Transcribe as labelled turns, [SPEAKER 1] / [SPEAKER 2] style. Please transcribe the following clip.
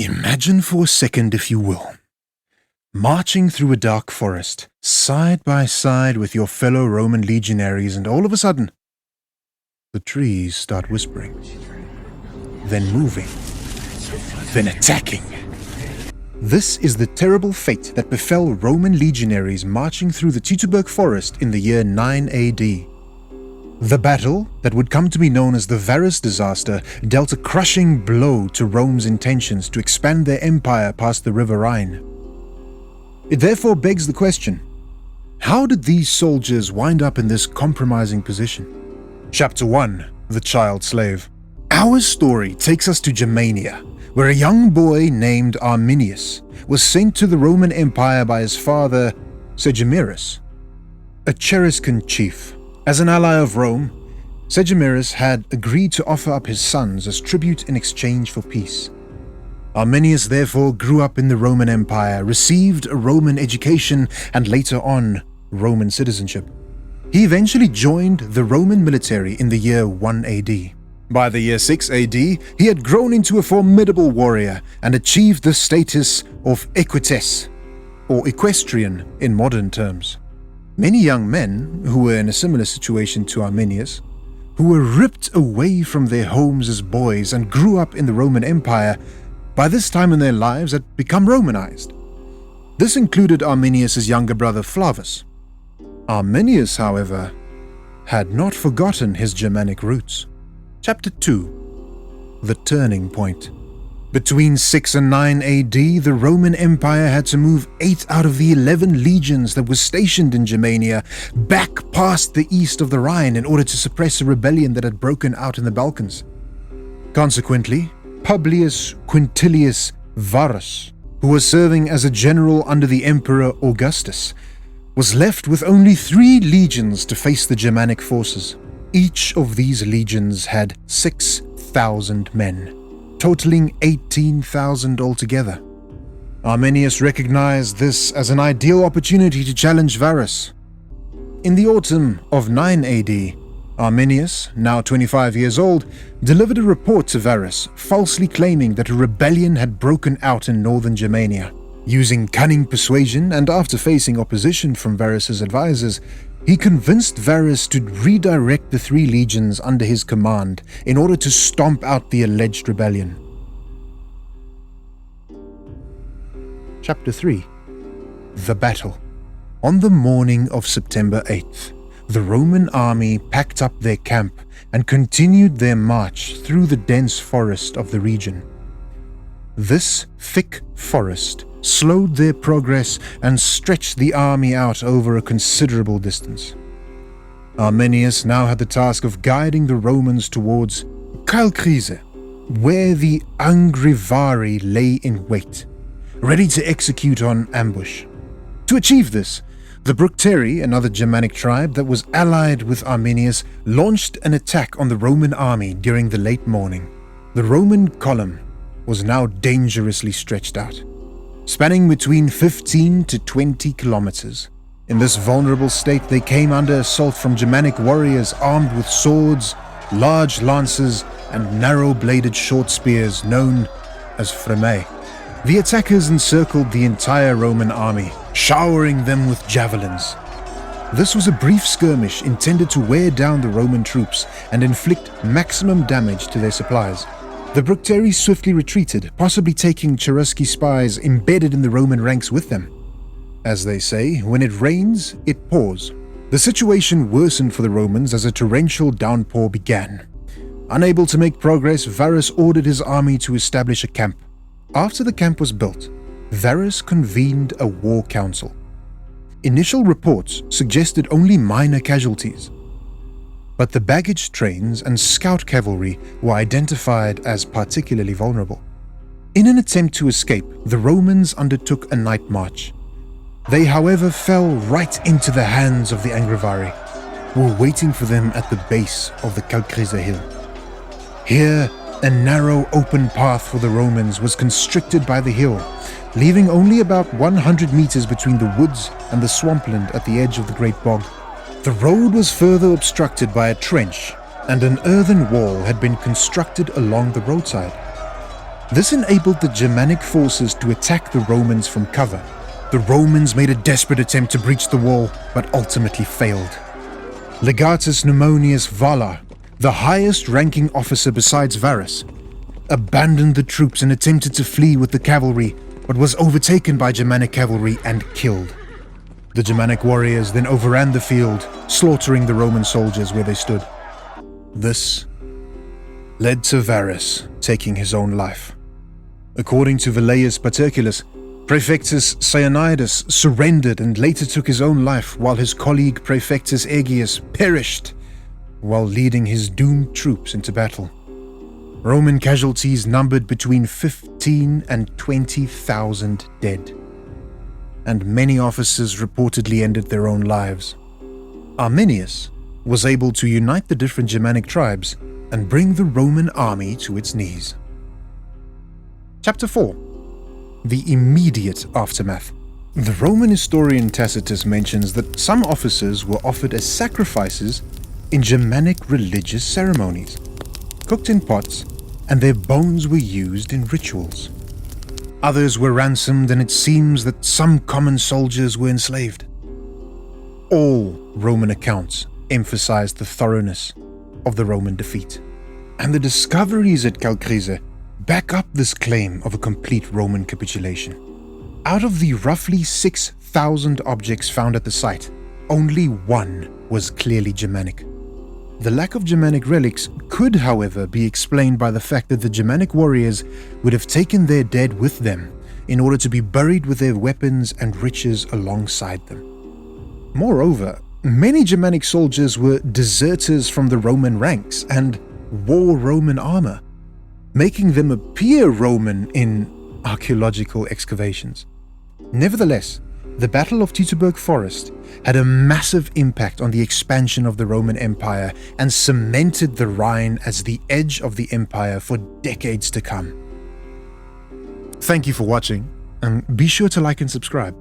[SPEAKER 1] Imagine for a second, if you will, marching through a dark forest, side by side with your fellow Roman legionaries, and all of a sudden, the trees start whispering, then moving, then attacking. This is the terrible fate that befell Roman legionaries marching through the Teutoberg forest in the year 9 AD. The battle, that would come to be known as the Varus disaster, dealt a crushing blow to Rome's intentions to expand their empire past the river Rhine. It therefore begs the question, how did these soldiers wind up in this compromising position? Chapter 1. The Child Slave. Our story takes us to Germania, where a young boy named Arminius was sent to the Roman Empire by his father, Germanic, a Cheruscan chief. As an ally of Rome, Germanic had agreed to offer up his sons as tribute in exchange for peace. Arminius therefore grew up in the Roman Empire, received a Roman education, and later on, Roman citizenship. He eventually joined the Roman military in the year 1 AD. By the year 6 AD, he had grown into a formidable warrior and achieved the status of equites, or equestrian in modern terms. Many young men who were in a similar situation to Arminius, who were ripped away from their homes as boys and grew up in the Roman Empire, by this time in their lives had become Romanized. This included Arminius' younger brother Flavus. Arminius, however, had not forgotten his Germanic roots. Chapter 2. The Turning Point. Between 6 and 9 AD, the Roman Empire had to move 8 out of the 11 legions that were stationed in Germania back past the east of the Rhine in order to suppress a rebellion that had broken out in the Balkans. Consequently, Publius Quintilius Varus, who was serving as a general under the Emperor Augustus, was left with only 3 legions to face the Germanic forces. Each of these legions had 6,000 men, totaling 18,000 altogether. Arminius recognized this as an ideal opportunity to challenge Varus. In the autumn of 9 AD, Arminius, now 25 years old, delivered a report to Varus, falsely claiming that a rebellion had broken out in northern Germania. Using cunning persuasion and after facing opposition from Varus's advisors, he convinced Varus to redirect the 3 legions under his command in order to stomp out the alleged rebellion. Chapter 3. The Battle. On the morning of September 8th, the Roman army packed up their camp and continued their march through the dense forest of the region. This thick forest slowed their progress and stretched the army out over a considerable distance. Arminius now had the task of guiding the Romans towards Kalkriese, where the Angrivari lay in wait, ready to execute on ambush. To achieve this, the Bructeri, another Germanic tribe that was allied with Arminius, launched an attack on the Roman army during the late morning. The Roman column was now dangerously stretched out, spanning between 15 to 20 kilometers. In this vulnerable state, they came under assault from Germanic warriors armed with swords, large lances, and narrow-bladed short spears known as freme. The attackers encircled the entire Roman army, showering them with javelins. This was a brief skirmish intended to wear down the Roman troops and inflict maximum damage to their supplies. The Bructeri swiftly retreated, possibly taking Cherusci spies embedded in the Roman ranks with them. As they say, when it rains, it pours. The situation worsened for the Romans as a torrential downpour began. Unable to make progress, Varus ordered his army to establish a camp. After the camp was built, Varus convened a war council. Initial reports suggested only minor casualties, but the baggage trains and scout cavalry were identified as particularly vulnerable. In an attempt to escape, the Romans undertook a night march. They, however, fell right into the hands of the Angrivari, who were waiting for them at the base of the Kalkriese hill. Here, a narrow open path for the Romans was constricted by the hill, leaving only about 100 meters between the woods and the swampland at the edge of the Great Bog. The road was further obstructed by a trench, and an earthen wall had been constructed along the roadside. This enabled the Germanic forces to attack the Romans from cover. The Romans made a desperate attempt to breach the wall, but ultimately failed. Legatus Pneumonius Valar, the highest-ranking officer besides Varus, abandoned the troops and attempted to flee with the cavalry, but was overtaken by Germanic cavalry and killed. The Germanic warriors then overran the field, slaughtering the Roman soldiers where they stood. This led to Varus taking his own life. According to Velleius Paterculus, Praefectus Cyaneidus surrendered and later took his own life, while his colleague Praefectus Aegius perished while leading his doomed troops into battle. Roman casualties numbered between 15 and 20,000 dead, and many officers reportedly ended their own lives. Arminius was able to unite the different Germanic tribes and bring the Roman army to its knees. Chapter 4. The immediate aftermath. The Roman historian Tacitus mentions that some officers were offered as sacrifices in Germanic religious ceremonies, cooked in pots, and their bones were used in rituals. Others were ransomed, and it seems that some common soldiers were enslaved. All Roman accounts emphasize the thoroughness of the Roman defeat, and the discoveries at Calcrise back up this claim of a complete Roman capitulation. Out of the roughly 6,000 objects found at the site, only one was clearly Germanic. The lack of Germanic relics could, however, be explained by the fact that the Germanic warriors would have taken their dead with them in order to be buried with their weapons and riches alongside them. Moreover, many Germanic soldiers were deserters from the Roman ranks and wore Roman armor, making them appear Roman in archaeological excavations. Nevertheless, the Battle of Teutoberg Forest had a massive impact on the expansion of the Roman Empire and cemented the Rhine as the edge of the empire for decades to come. Thank you for watching, and be sure to like and subscribe.